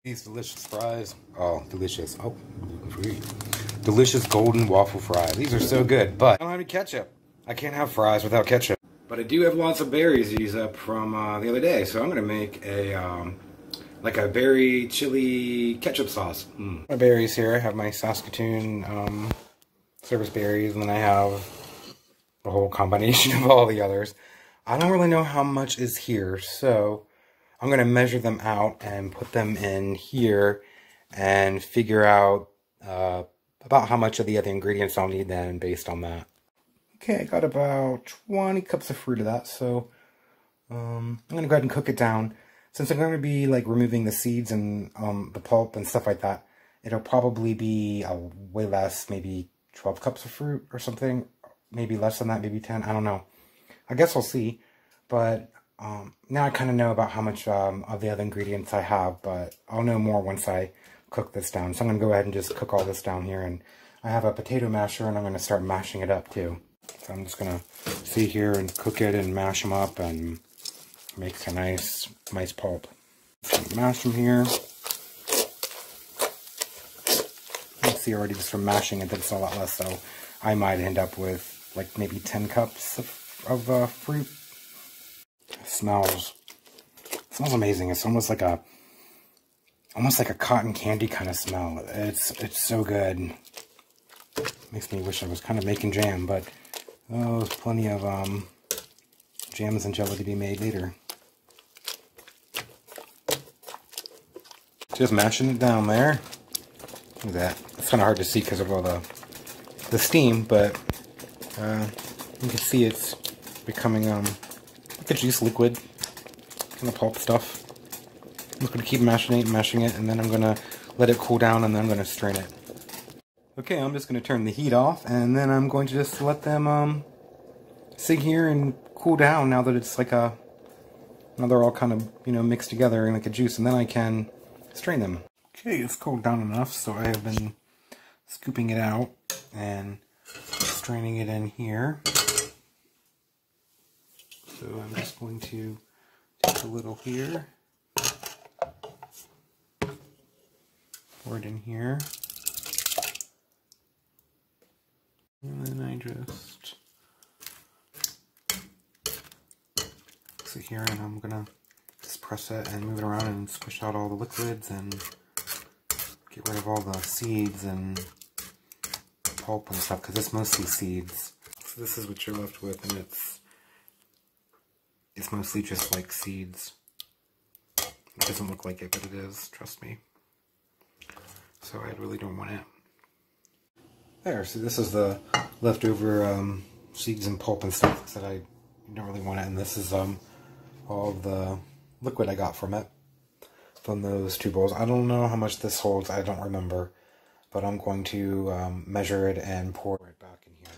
These delicious fries. Oh, delicious. Oh, gluten-free. Delicious golden waffle fries. These are so good, but I don't have any ketchup. I can't have fries without ketchup. But I do have lots of berries to use up from the other day, so I'm gonna make a like a berry chili ketchup sauce. My berries here. I have my Saskatoon service berries, and then I have a whole combination of all the others. I don't really know how much is here, so I'm going to measure them out and put them in here and figure out about how much of the other ingredients I'll need then based on that. Okay, I got about 20 cups of fruit of that, so I'm going to go ahead and cook it down. Since I'm going to be like removing the seeds and the pulp and stuff like that, it'll probably be way less, maybe 12 cups of fruit or something. Maybe less than that, maybe 10, I don't know. I guess we'll see, but now I kind of know about how much of the other ingredients I have, but I'll know more once I cook this down. So I'm going to go ahead and just cook all this down here, and I have a potato masher, and I'm going to start mashing it up too. So I'm just going to sit here and cook it and mash them up and make a nice pulp. So mash them here. You can see already just from mashing it that it's a lot less, so I might end up with like maybe 10 cups of fruit. It smells amazing. It's almost like a cotton candy kind of smell. It's so good. Makes me wish I was kind of making jam, but there's plenty of jams and jelly to be made later. Just mashing it down there. Look at that. It's kind of hard to see because of all the steam, but you can see it's becoming like a juice liquid, kind of pulp stuff. I'm just going to keep mashing it, and then I'm going to let it cool down, and then I'm going to strain it. Okay, I'm just going to turn the heat off, and then I'm going to just let them sit here and cool down now that it's like now they're all kind of, you know, mixed together in like a juice, and then I can strain them. Okay, it's cooled down enough, so I have been scooping it out and straining it in here. So I'm just going to take a little here, pour it in here, and then I just sit here and I'm gonna just press it and move it around and squish out all the liquids and get rid of all the seeds and pulp and stuff, because it's mostly seeds. So this is what you're left with, and it's mostly just like seeds. It doesn't look like it, but it is, trust me. So I really don't want it. There, so this is the leftover seeds and pulp and stuff that I don't really want it, and this is all the liquid I got from it, from those 2 bowls. I don't know how much this holds, I don't remember, but I'm going to measure it and pour it right back in here.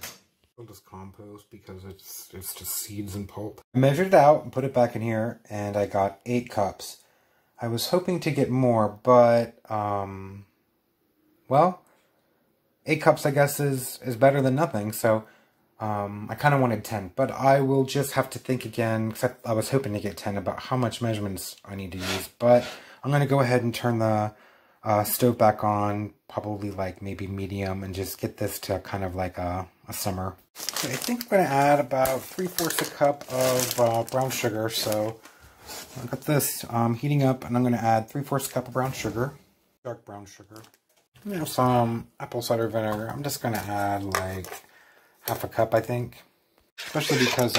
I'll just compost because it's just seeds and pulp. I measured it out and put it back in here, and I got 8 cups. I was hoping to get more, but well, 8 cups I guess is better than nothing, so I kind of wanted 10, but I will just have to think again, except I was hoping to get 10 about how much measurements I need to use, but I'm going to go ahead and turn the stove back on, probably like maybe medium, and just get this to kind of like a simmer. So I think I'm going to add about 3/4 a cup of brown sugar, so I've got this heating up, and I'm going to add 3/4 cup of brown sugar, dark brown sugar. I'm going to have some apple cider vinegar. I'm just going to add like half a cup, I think, especially because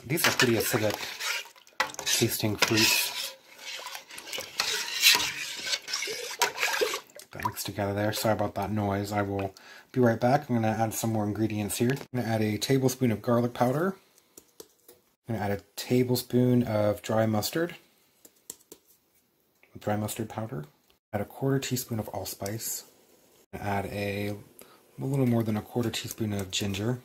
these are pretty acidic tasting fruits. That mixed together there. Sorry about that noise. I will be right back. I'm going to add some more ingredients here. I'm going to add a tablespoon of garlic powder. I'm going to add a tablespoon of dry mustard powder. Add a 1/4 teaspoon of allspice. Add a little more than a 1/4 teaspoon of ginger.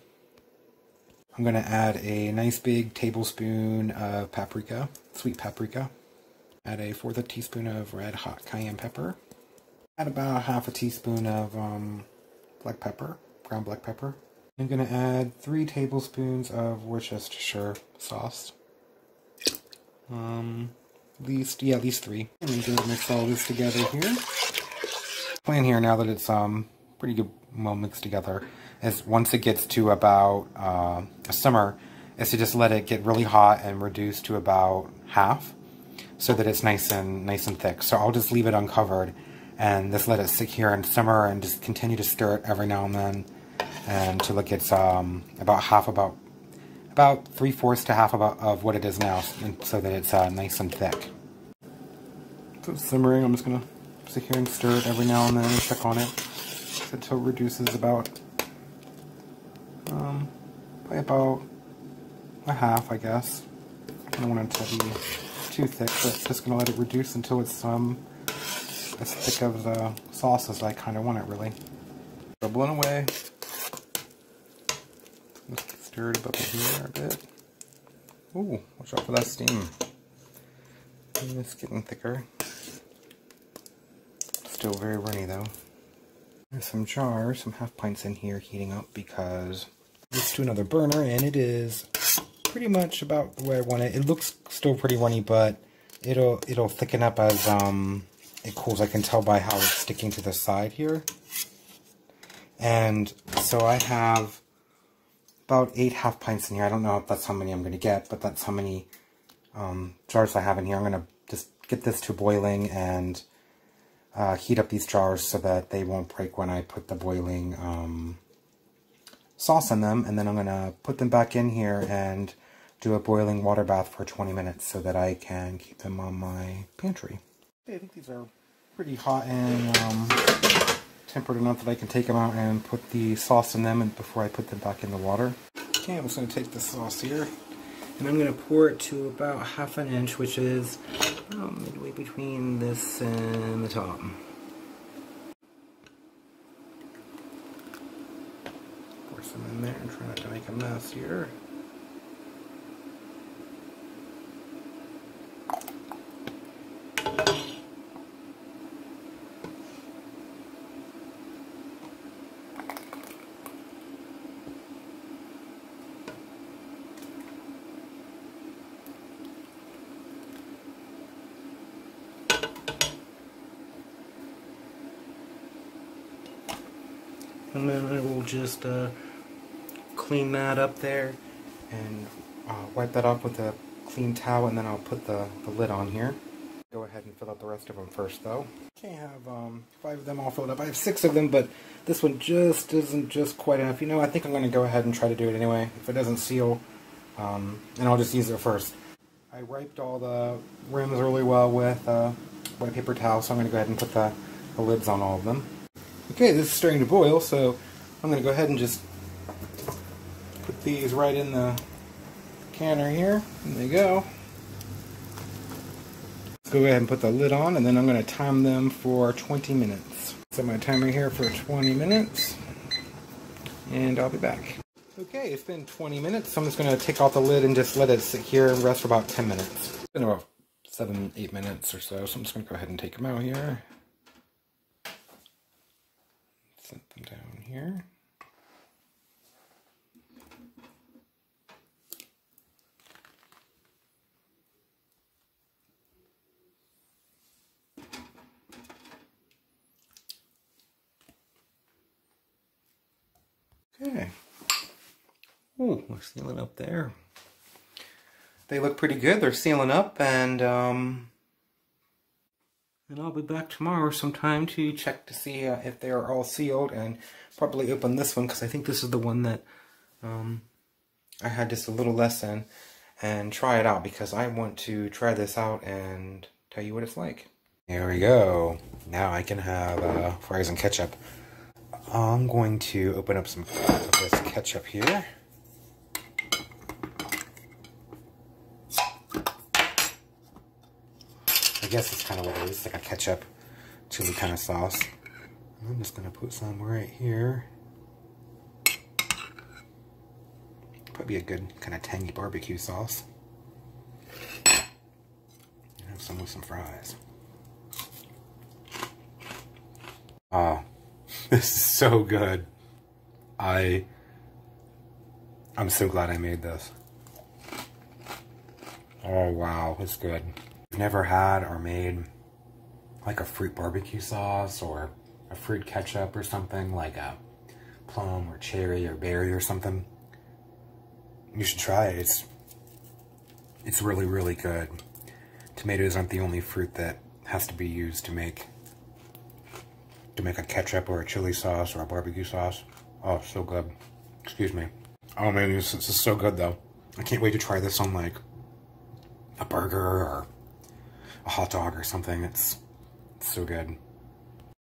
I'm going to add a nice big tablespoon of paprika, sweet paprika. Add a 1/4 teaspoon of red hot cayenne pepper. Add about 1/2 teaspoon of black pepper, ground black pepper. I'm going to add 3 tablespoons of Worcestershire sauce. At least 3. I'm going to mix all this together here. Plan here, now that it's pretty good, well mixed together, is once it gets to about a simmer, is to just let it get really hot and reduce to about half, so that it's nice and thick. So I'll just leave it uncovered and just let it sit here and simmer, and just continue to stir it every now and then, and till it gets about 3/4 to half of what it is now, and so that it's nice and thick. So it's simmering. I'm just gonna sit here and stir it every now and then and check on it until it reduces about by about a half, I guess. I don't want it to be too thick, but just gonna let it reduce until it's as thick of the sauce as I kind of want it, really. Bubbling away. Let's stir it up here a bit. Ooh, watch out for that steam. And it's getting thicker. Still very runny though. There's some jars, some half pints in here heating up because it's to another burner, and it is pretty much about the way I want it. It looks still pretty runny, but it'll thicken up as it cools. I can tell by how it's sticking to the side here. And so I have about 8 half pints in here. I don't know if that's how many I'm going to get, but that's how many jars I have in here. I'm going to just get this to boiling and heat up these jars so that they won't break when I put the boiling sauce in them. And then I'm going to put them back in here and do a boiling water bath for 20 minutes so that I can keep them on my pantry. Okay, I think these are pretty hot and tempered enough that I can take them out and put the sauce in them before I put them back in the water. Okay, I'm just going to take the sauce here, and I'm going to pour it to about 1/2 inch, which is midway between this and the top. Pour some in there and try not to make a mess here. And then I will just clean that up there and wipe that off with a clean towel, and then I'll put the lid on here. Go ahead and fill out the rest of them first though. Okay, I have 5 of them all filled up. I have 6 of them, but this one just isn't just quite enough. You know, I think I'm going to go ahead and try to do it anyway. If it doesn't seal, and I'll just use it first. I wiped all the rims really well with white paper towel, so I'm going to go ahead and put the lids on all of them. Okay, this is starting to boil, so I'm going to go ahead and just put these right in the canner here. There they go. Let's go ahead and put the lid on, and then I'm going to time them for 20 minutes. Set my timer here for 20 minutes, and I'll be back. Okay, it's been 20 minutes, so I'm just going to take off the lid and just let it sit here and rest for about 10 minutes. It's been about 7-8 minutes or so, so I'm just going to go ahead and take them out here. Set them down here. Okay. Ooh, we're sealing up there. They look pretty good. They're sealing up, and I'll be back tomorrow sometime to check to see if they are all sealed, and probably open this one because I think this is the one that I had just a little less in, and try it out because I want to try this out and tell you what it's like. Here we go. Now I can have fries and ketchup. I'm going to open up some of this ketchup here. I guess it's kind of what it is, like a ketchup chili kind of sauce. I'm just going to put some right here. Probably a good kind of tangy barbecue sauce. And have some with some fries. Oh, this is so good. I'm so glad I made this. Oh wow, it's good. I've never had or made like a fruit barbecue sauce or a fruit ketchup or something, like a plum or cherry or berry or something, you should try it. It's really, really good. Tomatoes aren't the only fruit that has to be used to make a ketchup or a chili sauce or a barbecue sauce. Oh, so good. Excuse me. Oh man, this is so good though. I can't wait to try this on like a burger or a hot dog or something. It's so good.